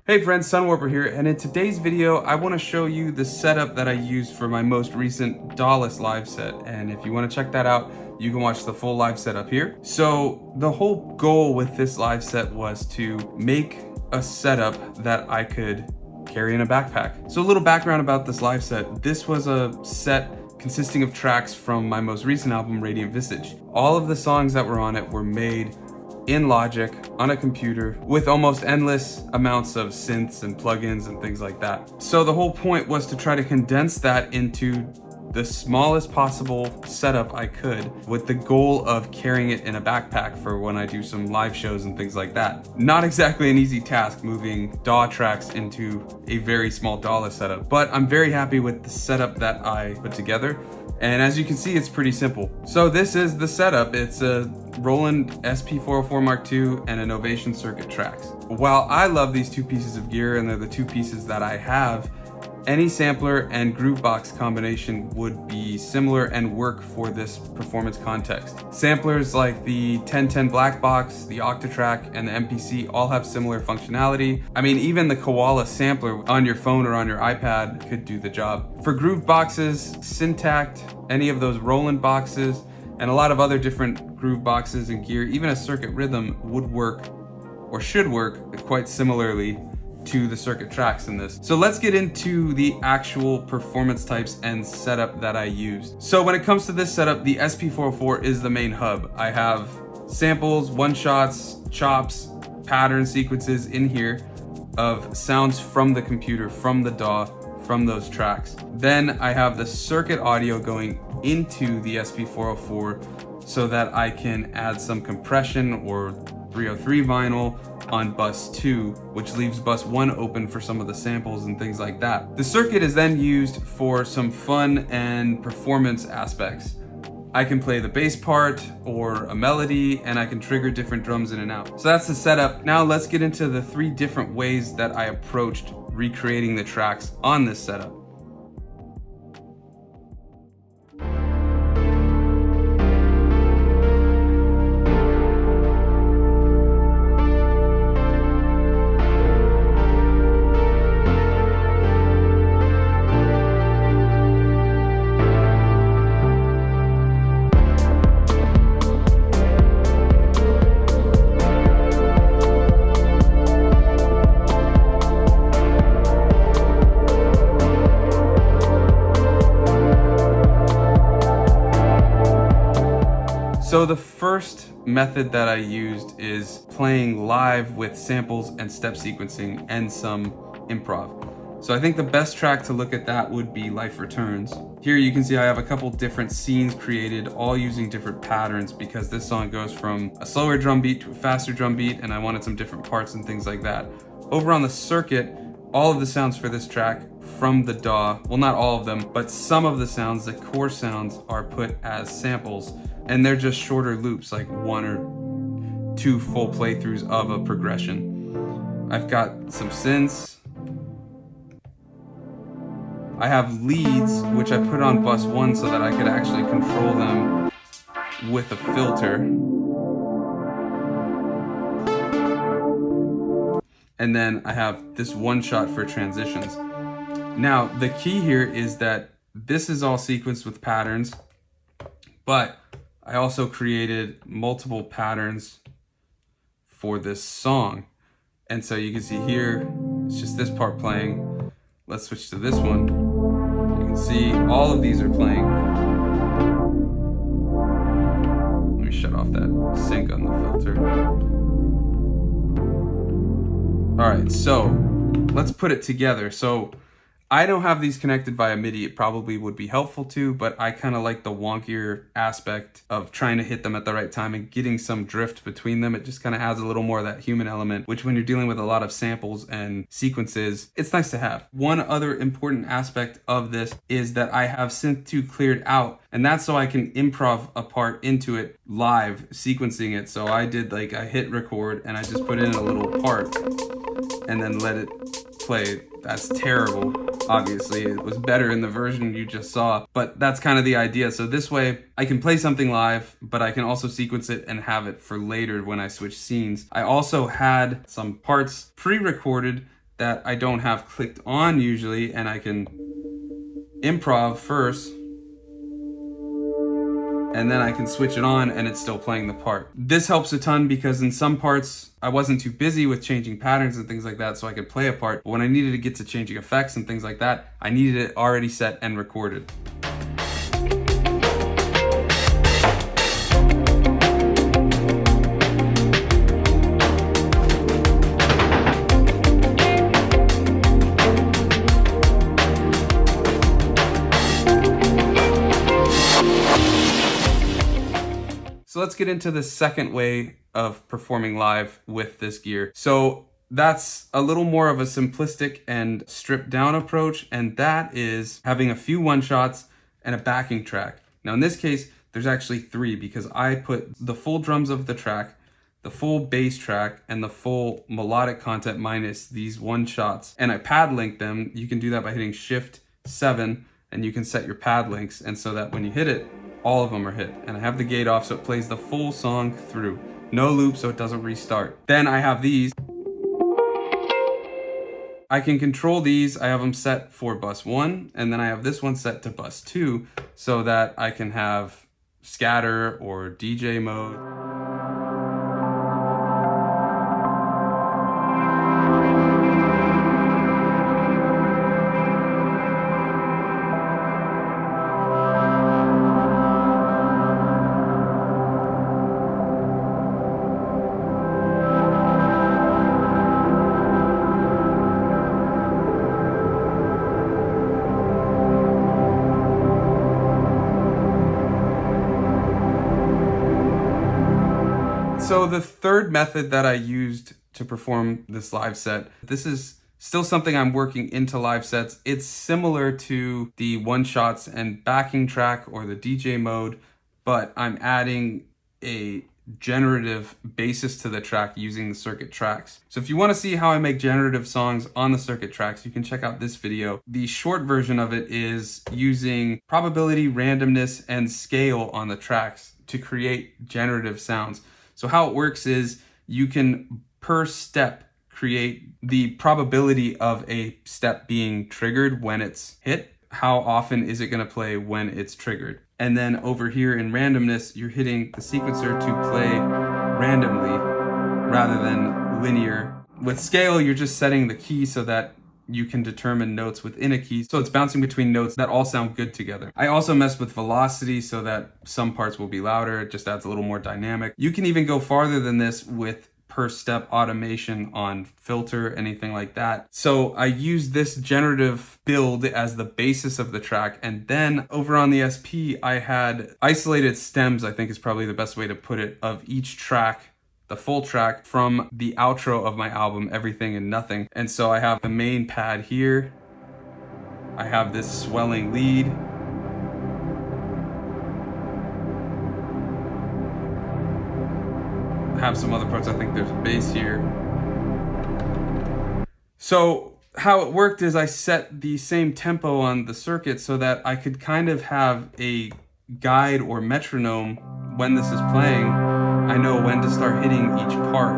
Hey friends, Sunwarper here, and in today's video, I want to show you the setup that I used for my most recent Dawless live set. And if you want to check that out, you can watch the full live set up here. So the whole goal with this live set was to make a setup that I could carry in a backpack. So a little background about this live set. This was a set consisting of tracks from my most recent album, Radiant Visage. All of the songs that were on it were made in Logic on a computer with almost endless amounts of synths and plugins and things like that. So the whole point was to try to condense that into the smallest possible setup I could, with the goal of carrying it in a backpack for when I do some live shows and things like that. Not exactly an easy task moving DAW tracks into a very small Dawless setup, but I'm very happy with the setup that I put together. And as you can see, it's pretty simple. So this is the setup. It's a Roland SP404 MK II and an Ovation circuit tracks. While I love these two pieces of gear and they're the two pieces that I have, any sampler and groovebox combination would be similar and work for this performance context. Samplers like the 1010 Black Box, the Octatrack, and the MPC all have similar functionality. I mean, even the Koala sampler on your phone or on your iPad could do the job. For groove boxes, Syntact, any of those Roland boxes, and a lot of other different groove boxes and gear, even a circuit rhythm would work, or should work, quite similarly to the circuit tracks in this. So let's get into the actual performance types and setup that I used. So when it comes to this setup, the SP404 is the main hub. I have samples, one-shots, chops, pattern sequences in here of sounds from the computer, from the DAW, from those tracks. Then I have the circuit audio going into the SP404 so that I can add some compression or 303 vinyl on bus 2, which leaves bus 1 open for some of the samples and things like that. The circuit is then used for some fun and performance aspects. I can play the bass part or a melody, and I can trigger different drums in and out. So that's the setup. Now let's get into the 3 different ways that I approached recreating the tracks on this setup. So the first method that I used is playing live with samples and step sequencing and some improv. So I think the best track to look at that would be Life Returns. Here you can see I have a couple different scenes created, all using different patterns, because this song goes from a slower drum beat to a faster drum beat, and I wanted some different parts and things like that. Over on the circuit, all of the sounds for this track from the DAW, well, not all of them, but some of the sounds, the core sounds, are put as samples, and they're just shorter loops, like 1 or 2 full playthroughs of a progression. I've got some synths. I have leads, which I put on bus 1 so that I could actually control them with a filter. And then I have this one shot for transitions. Now, the key here is that this is all sequenced with patterns, but I also created multiple patterns for this song. And so you can see here, it's just this part playing. Let's switch to this one. You can see all of these are playing. Let me shut off that sync on the filter. All right, so let's put it together. So I don't have these connected via MIDI. It probably would be helpful to, but I kind of like the wonkier aspect of trying to hit them at the right time and getting some drift between them. It just kind of adds a little more of that human element, which when you're dealing with a lot of samples and sequences, it's nice to have. One other important aspect of this is that I have Synth 2 cleared out, and that's so I can improv a part into it live, sequencing it. So I hit record and I just put in a little part and then let it play. That's terrible. Obviously, it was better in the version you just saw, but that's kind of the idea. So this way I can play something live, but I can also sequence it and have it for later when I switch scenes. I also had some parts pre-recorded that I don't have clicked on usually, and I can improv first, and then I can switch it on and it's still playing the part. This helps a ton because in some parts I wasn't too busy with changing patterns and things like that, so I could play a part. But when I needed to get to changing effects and things like that, I needed it already set and recorded. So let's get into the second way of performing live with this gear. So that's a little more of a simplistic and stripped down approach, and that is having a few one-shots and a backing track. Now in this case, there's actually three because I put the full drums of the track, the full bass track, and the full melodic content minus these one-shots, and I pad link them. You can do that by hitting Shift 7, and you can set your pad links, and so that when you hit it, all of them are hit. And I have the gate off so it plays the full song through. No loop so it doesn't restart. Then I have these. I can control these. I have them set for bus 1, and then I have this one set to bus 2 so that I can have scatter or DJ mode. So the third method that I used to perform this live set, this is still something I'm working into live sets. It's similar to the one-shots and backing track or the DJ mode, but I'm adding a generative basis to the track using the circuit tracks. So if you want to see how I make generative songs on the circuit tracks, you can check out this video. The short version of it is using probability, randomness, and scale on the tracks to create generative sounds. So how it works is you can, per step, create the probability of a step being triggered when it's hit. How often is it going to play when it's triggered? And then over here in randomness, you're hitting the sequencer to play randomly rather than linear. With scale, you're just setting the key so that you can determine notes within a key. So it's bouncing between notes that all sound good together. I also messed with velocity so that some parts will be louder. It just adds a little more dynamic. You can even go farther than this with per step automation on filter, anything like that. So I use this generative build as the basis of the track. And then over on the SP, I had isolated stems, I think is probably the best way to put it, of each track, the full track from the outro of my album, Everything and Nothing. And so I have the main pad here. I have this swelling lead. I have some other parts. I think there's bass here. So how it worked is I set the same tempo on the circuit so that I could kind of have a guide or metronome when this is playing. I know when to start hitting each part.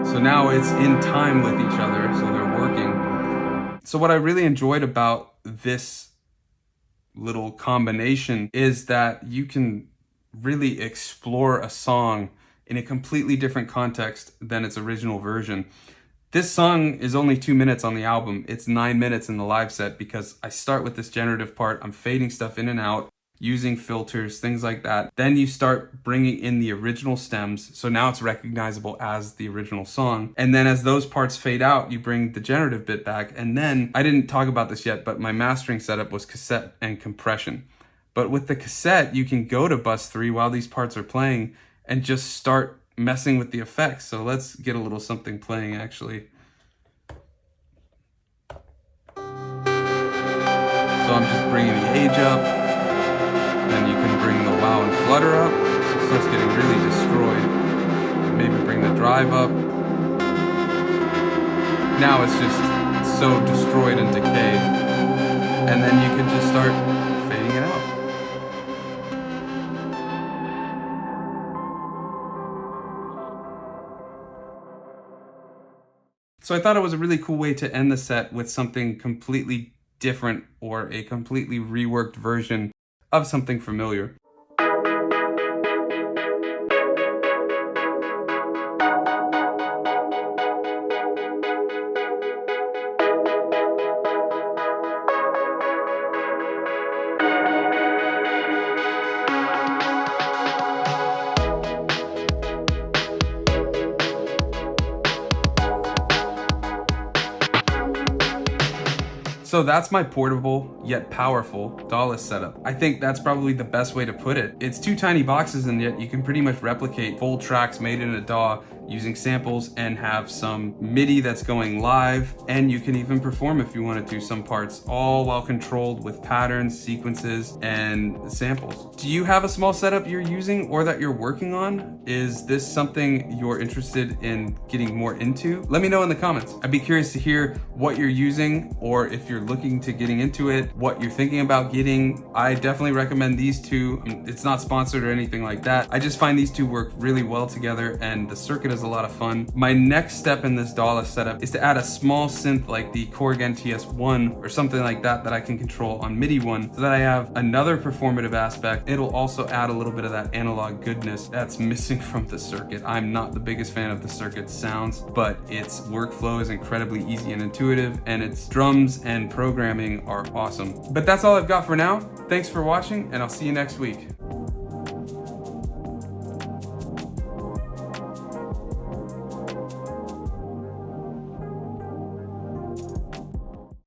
So now it's in time with each other, so they're working. So what I really enjoyed about this little combination is that you can really explore a song in a completely different context than its original version. This song is only 2 minutes on the album. It's 9 minutes in the live set because I start with this generative part. I'm fading stuff in and out, using filters, things like that. Then you start bringing in the original stems. So now it's recognizable as the original song. And then as those parts fade out, you bring the generative bit back. And then, I didn't talk about this yet, but my mastering setup was cassette and compression. But with the cassette, you can go to bus 3 while these parts are playing and just start messing with the effects. So let's get a little something playing actually. So I'm just bringing the age up. Then you can bring the wow and flutter up. So it starts getting really destroyed. Maybe bring the drive up. Now it's just so destroyed and decayed. And then you can just start fading it out. So I thought it was a really cool way to end the set with something completely different or a completely reworked version of something familiar. So that's my portable yet powerful Dawless setup. I think that's probably the best way to put it. It's 2 tiny boxes, and yet you can pretty much replicate full tracks made in a DAW using samples and have some MIDI that's going live, and you can even perform if you want to do some parts, all while controlled with patterns, sequences, and samples. Do you have a small setup you're using or that you're working on? Is this something you're interested in getting more into? Let me know in the comments. I'd be curious to hear what you're using, or if you're looking to getting into it, what you're thinking about getting. I definitely recommend these two. It's not sponsored or anything like that. I just find these two work really well together, and the circuit is a lot of fun. My next step in this Dawless setup is to add a small synth like the Korg NTS1 or something like that that I can control on MIDI one, so that I have another performative aspect. It'll also add a little bit of that analog goodness that's missing from the circuit. I'm not the biggest fan of the circuit's sounds, but its workflow is incredibly easy and intuitive, and its drums and programming are awesome. But that's all I've got for now. Thanks for watching, and I'll see you next week.